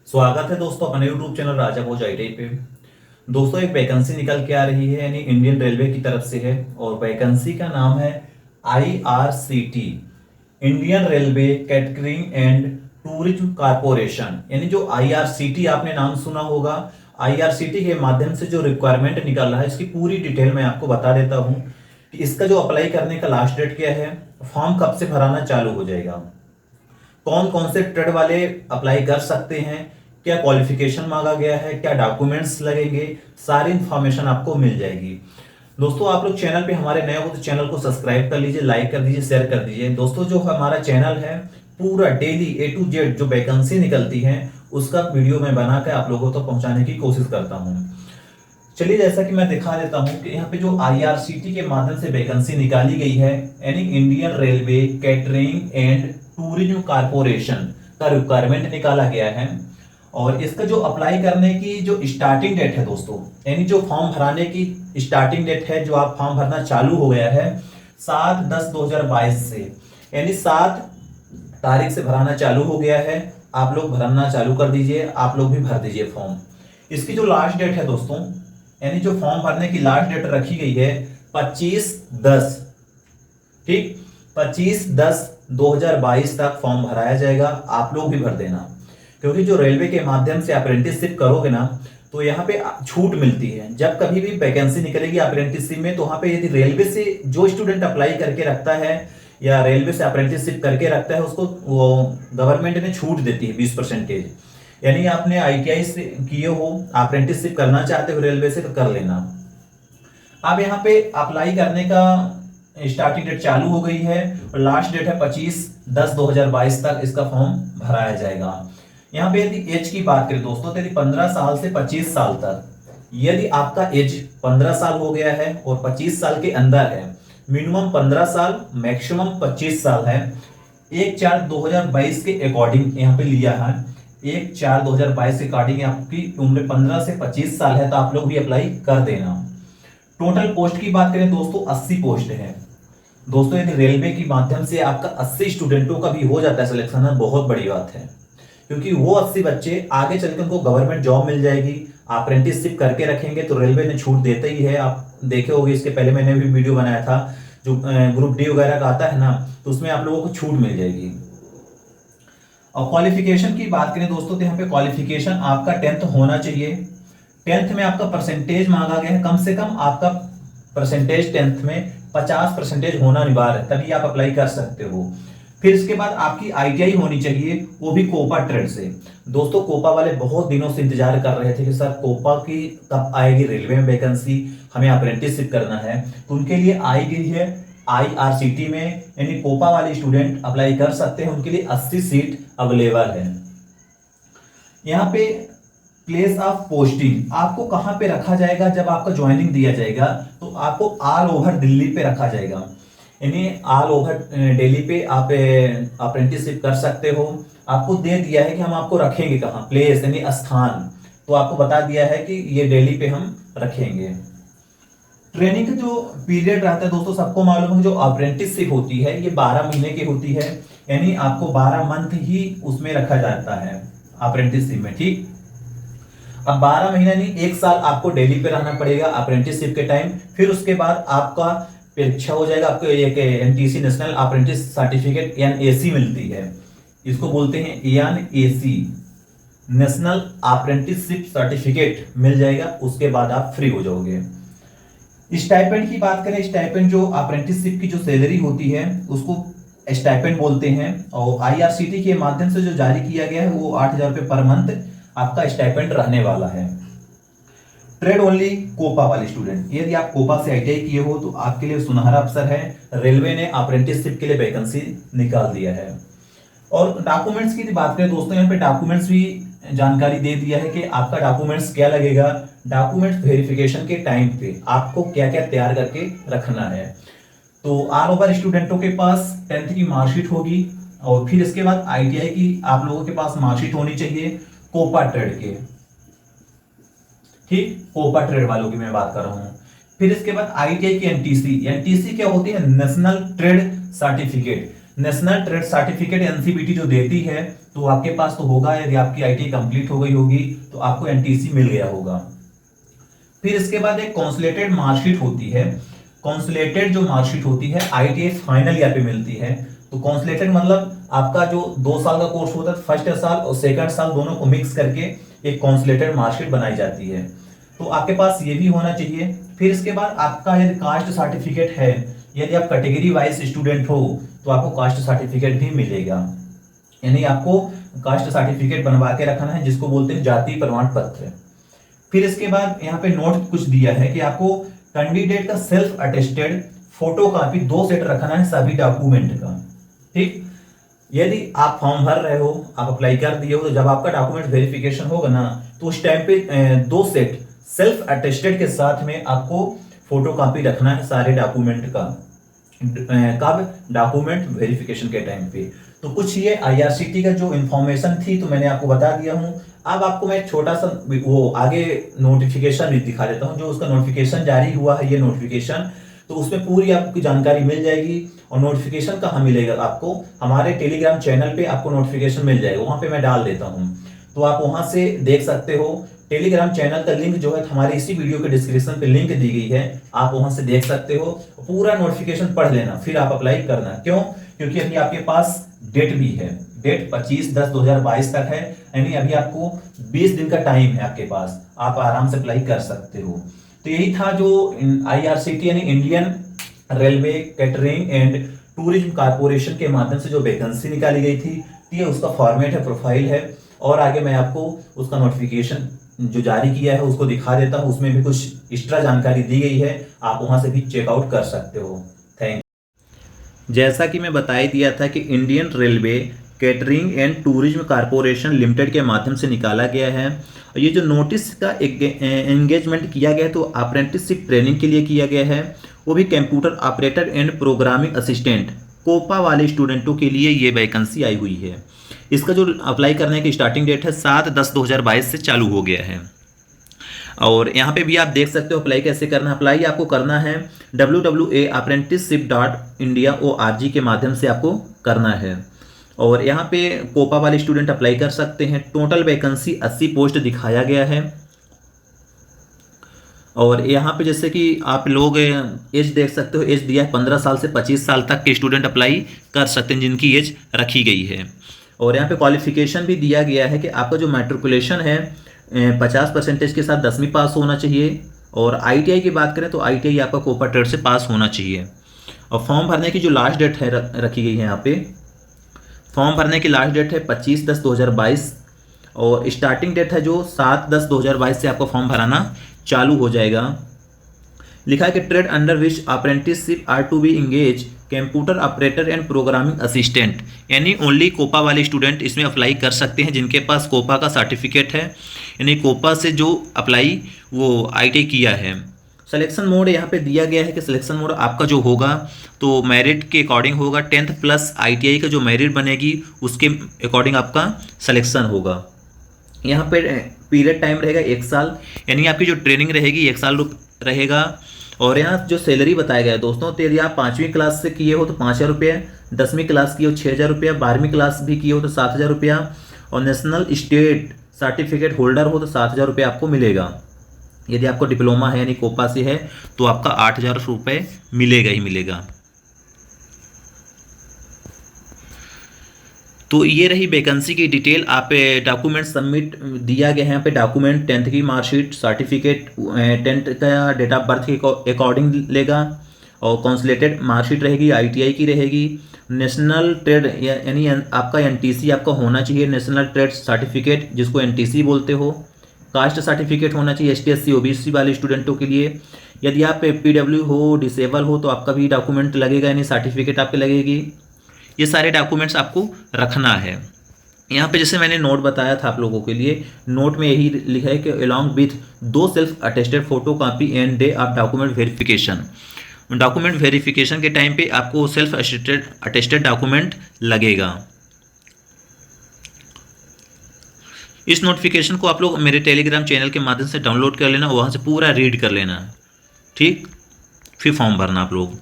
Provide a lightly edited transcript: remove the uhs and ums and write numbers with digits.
स्वागत है दोस्तों अपने YouTube channel Raja Bhoj IT पे। दोस्तों एक वैकेंसी निकल के आ रही है, यानी इंडियन रेलवे की तरफ से है और वैकेंसी का नाम है IRCT, Indian railway catering and tourism corporation. यानी जो IRCT आपने नाम सुना होगा, IRCT के माध्यम से जो रिक्वायरमेंट निकल रहा है इसकी पूरी डिटेल मैं आपको बता देता हूँ कि इसका जो अप्लाई करने का लास्ट डेट क्या है, फॉर्म कब से भराना चालू हो जाएगा, कौन कौन से ट्रेड वाले अप्लाई कर सकते हैं, क्या क्वालिफिकेशन मांगा गया है, क्या डॉक्यूमेंट्स लगेंगे, सारी इंफॉर्मेशन आपको मिल जाएगी। दोस्तों आप लोग चैनल पे हमारे नए हो तो चैनल को सब्सक्राइब कर लीजिए, लाइक कर दीजिए, शेयर कर दीजिए। दोस्तों जो हमारा चैनल है पूरा डेली A to Z जो वैकेंसी निकलती है उसका वीडियो मैं बनाकर आप लोगों तक पहुंचाने की कोशिश करता हूं। चलिए जैसा कि मैं दिखा देता हूं कि यहाँ पे जो IRCT के माध्यम से वैकेंसी निकाली गई है, यानी Indian railway catering and tourism corporation का रिक्वायरमेंट निकाला गया है। और इसका जो अप्लाई करने की जो स्टार्टिंग डेट है दोस्तों, यानी जो फॉर्म भराने की स्टार्टिंग डेट है, जो आप फॉर्म भरना चालू हो गया है 7/10/2022 से, यानी 7 तारीख से भराना चालू हो गया है। आप लोग भरना चालू कर दीजिए, आप लोग भी भर दीजिए फॉर्म। इसकी जो लास्ट डेट है दोस्तों, यानी जो फॉर्म भरने की लास्ट डेट रखी गई है 25/10, ठीक, 25/10/2022 तक फॉर्म भराया जाएगा। आप लोग भी भर देना, क्योंकि जो रेलवे के माध्यम से अप्रेंटिसशिप करोगे ना तो यहाँ पे छूट मिलती है। जब कभी भी वैकेंसी निकलेगी अप्रेंटिसशिप में, तो वहां पे यदि रेलवे से जो स्टूडेंट अप्लाई करके रखता है या रेलवे से अप्रेंटिसशिप करके रखता है उसको वो गवर्नमेंट ने छूट देती है 20%। यानी आपने ITI से किए हो, अप्रेंटिसशिप करना चाहते हो रेलवे से तो कर लेना। अब यहाँ पे अप्लाई करने का स्टार्टिंग डेट चालू हो गई है और लास्ट डेट है 25/10/2022 तक इसका फॉर्म भराया जाएगा। यहाँ पे यदि एज की बात करें दोस्तों, तो यदि 15 साल से 25 साल तक, यदि आपका एज 15 साल हो गया है और 25 साल के अंदर है, मिनिमम 15 साल मैक्सिमम 25 साल है, 1/4/2022 के अकॉर्डिंग यहाँ पे लिया है, 1/4/2022 के अकॉर्डिंग आपकी उम्र 15 से 25 साल है तो आप लोग भी अप्लाई कर देना। टोटल पोस्ट की बात करें दोस्तों 80 पोस्ट है। दोस्तों यदि रेलवे के माध्यम से आपका 80 स्टूडेंटों का भी हो जाता है सिलेक्शन, है बहुत बड़ी बात है, क्योंकि वो 80 बच्चे आगे चलकर उनको गवर्नमेंट जॉब मिल जाएगी। अप्रेंटिसशिप करके रखेंगे तो रेलवे ने छूट देता ही है। आप देखे होंगे, इसके पहले मैंने भी वीडियो बनाया था, जो ग्रुप डी वगैरह का आता है ना, तो उसमें आप लोगों को छूट मिल जाएगी। और क्वालिफिकेशन की बात करें दोस्तों, तो यहाँ पे क्वालिफिकेशन आपका 10th होना चाहिए। 10th में आपका परसेंटेज मांगा गया है, कम से कम आपका परसेंटेज 10th में 50% होना अनिवार्य है, तभी आप अप्लाई कर सकते हो। फिर इसके बाद आपकी ITI होनी चाहिए, वो भी कोपा ट्रेड से। दोस्तों कोपा वाले बहुत दिनों से इंतजार कर रहे थे कि सर कोपा की कब आएगी रेलवे में वैकेंसी, हमें अप्रेंटिसशिप करना है, तो उनके लिए आई गई है IRCT में, यानी कोपा वाले स्टूडेंट अप्लाई कर सकते हैं, उनके लिए 80 सीट अवेलेबल है। यहाँ पे प्लेस ऑफ पोस्टिंग आपको कहां पे रखा जाएगा, जब आपका ज्वाइनिंग दिया जाएगा तो आपको ऑल ओवर दिल्ली पे रखा जाएगा, यानी ऑल ओवर दिल्ली पे आप अप्रेंटिसशिप कर सकते हो। आपको दे दिया है कि हम आपको रखेंगे कहाँ, प्लेस यानी स्थान, तो आपको बता दिया है कि ये दिल्ली पे हम रखेंगे। ट्रेनिंग का जो पीरियड रहता है दोस्तों, सबको मालूम है जो अप्रेंटिसशिप होती है ये 12 महीने की होती है, यानी आपको 12 मंथ ही उसमें रखा जाता है अप्रेंटिसशिप में, ठीक। अब 12 महीना नहीं, 1 साल आपको दिल्ली पे रहना पड़ेगा अप्रेंटिसशिप के टाइम। फिर उसके बाद आपका परीक्षा हो जाएगा, आपको एक NTC national apprentice certificate NAC मिलती है, इसको बोलते हैं NAC, नेशनल अप्रेंटिसशिप सर्टिफिकेट मिल जाएगा। उसके बाद आप फ्री हो जाओगे। स्टाइपेंड की बात करें, स्टाइपेंड जो अप्रेंटिसशिप की जो सैलरी होती है उसको स्टाइपेंड बोलते हैं, और IRCT के माध्यम से जो जारी किया गया है वो 8,000 रुपये पर मंथ आपका स्टाइपेंड रहने वाला है। ट्रेड ओनली कोपा वाले स्टूडेंट, यदि आप कोपा से ITI किए हो तो आपके लिए सुनहरा अवसर है, रेलवे ने अप्रेंटिसशिप के लिए वैकेंसी निकाल दिया है। और डॉक्यूमेंट्स की बात करें दोस्तों, यहाँ पे डॉक्यूमेंट्स भी जानकारी दे दिया है कि आपका डॉक्यूमेंट्स क्या लगेगा। डॉक्यूमेंट्स वेरिफिकेशन के टाइम पे आपको क्या क्या तैयार करके रखना है, तो ऑल ओवर स्टूडेंटों के पास 10th की मार्कशीट होगी, और फिर इसके बाद ITI की आप लोगों के पास मार्कशीट होनी चाहिए कोपा ट्रेड के, ठीक, कोपा ट्रेड वालों की मैं बात कर रहा हूं। फिर इसके बाद ITI की NTC क्या होती है, national trade certificate. National trade certificate NCBT जो देती है तो आपके पास तो होगा, यदि आपकी आईटीआई कंप्लीट हो गई होगी तो आपको एनटीसी मिल गया होगा। फिर इसके बाद एक कॉन्सुलेटेड मार्कशीट होती है। कॉन्सुलेटेड जो मार्कशीट होती है आईटीआई फाइनल ईयर पे मिलती है। तो कॉन्सुलेटेड मतलब आपका जो 2 साल का कोर्स होता है, फर्स्ट साल और सेकंड साल दोनों को मिक्स करके एक कॉन्सुलेटेड मार्कशीट बनाई जाती है। तो आपके पास ये भी होना चाहिए। फिर इसके बाद आपका यदि कास्ट सर्टिफिकेट है, यदि आप कैटेगरी वाइज स्टूडेंट हो तो आपको कास्ट सर्टिफिकेट भी मिलेगा। यानी आपको कास्ट सर्टिफिकेट बनवा के रखना है, जिसको बोलते हैं जाति प्रमाण पत्र। फिर इसके बाद यहाँ पे नोट कुछ दिया है कि आपको कैंडिडेट का self attested photo copy 2 set रखना है सभी डॉक्यूमेंट का। ठीक, यदि आप फॉर्म भर रहे हो, आप अप्लाई कर दिए हो, तो जब आपका डॉक्यूमेंट वेरिफिकेशन होगा ना, तो उस टाइम पे 2 सेट सेल्फ अटेस्टेड के साथ में आपको फोटो कॉपी रखना है सारे डॉक्यूमेंट का। कब? डॉक्यूमेंट वेरिफिकेशन के टाइम पे। तो कुछ ये आईआरसीटी का जो इंफॉर्मेशन थी तो मैंने आपको बता दिया हूं। अब आपको मैं छोटा सा वो आगे नोटिफिकेशन भी दिखा देता हूं, जो उसका नोटिफिकेशन जारी हुआ है, ये नोटिफिकेशन, तो उसमें पूरी आपकी जानकारी मिल जाएगी। और नोटिफिकेशन कहाँ मिलेगा आपको? हमारे टेलीग्राम चैनल पे आपको नोटिफिकेशन मिल जाएगा, वहां पे मैं डाल देता हूँ, तो आप वहां से देख सकते हो। टेलीग्राम चैनल का लिंक जो है हमारे इसी वीडियो के डिस्क्रिप्शन पे लिंक दी गई है, आप वहां से देख सकते हो। पूरा नोटिफिकेशन पढ़ लेना, फिर आप अप्लाई करना। क्यों? क्योंकि अभी आपके पास डेट भी है, डेट 25/10/2022 तक है, यानी अभी आपको 20 दिन का टाइम है आपके पास, आप आराम से अप्लाई कर सकते हो। तो यही था जो आईआरसीटी यानी Indian railway catering and tourism corporation के माध्यम से जो वैकेंसी निकाली गई थी, ये उसका फॉर्मेट है, प्रोफाइल है। और आगे मैं आपको उसका नोटिफिकेशन जो जारी किया है उसको दिखा देता हूँ, उसमें भी कुछ एक्स्ट्रा जानकारी दी गई है, आप वहां से भी चेकआउट कर सकते हो। Thank you. जैसा कि मैं बता ही दिया था कि Indian railway catering and tourism corporation limited के माध्यम से निकाला गया है। और ये जो नोटिस का एंगेजमेंट किया गया है तो अप्रेंटिसशिप ट्रेनिंग के लिए किया गया है, वो भी computer operator and programming assistant COPA वाले स्टूडेंटों के लिए ये वैकेंसी आई हुई है। इसका जो अप्लाई करने की स्टार्टिंग डेट है 7/10/2022 से चालू हो गया है। और यहाँ पे भी आप देख सकते हो अप्लाई कैसे करना है। अप्लाई आपको करना है www.apprenticeship.india.org के माध्यम से आपको करना है। और यहाँ पे कोपा वाले स्टूडेंट अप्लाई कर सकते हैं। टोटल वैकेंसी 80 पोस्ट दिखाया गया है। और यहाँ पे जैसे कि आप लोग एज देख सकते हो, एज दिया है 15 साल से 25 साल तक के स्टूडेंट अप्लाई कर सकते हैं जिनकी एज रखी गई है। और यहाँ पे क्वालिफिकेशन भी दिया गया है कि आपका जो मैट्रिकुलेशन है 50% के साथ 10वीं पास होना चाहिए। और आईटीआई की बात करें तो आईटीआई आपका कोपा ट्रेड से पास होना चाहिए। और फॉर्म भरने की जो लास्ट डेट है रखी गई है यहाँ पे, फॉर्म भरने की लास्ट डेट है 25/10/2022 और स्टार्टिंग डेट है जो 7/10/2022 से आपको फॉर्म भराना चालू हो जाएगा। लिखा है कि trade under which apprenticeship are to be engage computer operator and programming assistant, यानी ओनली कोपा वाले स्टूडेंट इसमें अप्लाई कर सकते हैं जिनके पास कोपा का सर्टिफिकेट है, यानी कोपा से जो अप्लाई वो आईटीआई किया है। सिलेक्शन मोड यहाँ पे दिया गया है कि सिलेक्शन मोड आपका जो होगा तो मेरिट के अकॉर्डिंग होगा। 10th प्लस आईटीआई का जो मेरिट बनेगी उसके अकॉर्डिंग आपका सिलेक्शन होगा। यहाँ पे पीरियड टाइम रहेगा 1 साल, यानी आपकी जो ट्रेनिंग रहेगी 1 साल रहेगा। और यहाँ जो सैलरी बताया गया है दोस्तों, तो यदि आप 5वीं क्लास से किए हो तो 5,000 रुपये, 10वीं क्लास किए हो 6,000 रुपये, 12वीं क्लास भी किए हो तो 7,000 रुपया, और नेशनल स्टेट सर्टिफिकेट होल्डर हो तो 7,000 रुपये आपको मिलेगा। यदि आपको डिप्लोमा है यानी कोपा से है तो आपका 8,000 रुपये मिलेगा ही मिलेगा। तो ये रही वैकेंसी की डिटेल। आप डॉक्यूमेंट सबमिट दिया गया है यहाँ पे, डॉक्यूमेंट 10th की मार्कशीट, सर्टिफिकेट 10th का डेट ऑफ बर्थ के अकॉर्डिंग लेगा, और कॉन्सुलेटेड मार्कशीट रहेगी, आईटीआई की रहेगी, नेशनल ट्रेड यानी आपका एनटीसी आपका होना चाहिए, नेशनल ट्रेड सर्टिफिकेट जिसको एनटीसी बोलते हो, कास्ट सर्टिफिकेट होना चाहिए एसटी एससी ओबीसी वाले स्टूडेंटों के लिए। यदि आप पीडब्ल्यू हो, डिसेबल हो तो आपका भी डॉक्यूमेंट लगेगा, यानी सर्टिफिकेट आपकी लगेगी। ये सारे डॉक्यूमेंट्स आपको रखना है। यहाँ पे जैसे मैंने नोट बताया था आप लोगों के लिए, नोट में यही लिखा है कि along with 2 self attested photo copy and day of document verification. Document verification के टाइम पे आपको सेल्फ अटेस्टेड डॉक्यूमेंट लगेगा। इस नोटिफिकेशन को आप लोग मेरे टेलीग्राम चैनल के माध्यम से डाउनलोड कर लेना, वहाँ से पूरा रीड कर लेना, ठीक, फिर फॉर्म भरना आप लोग।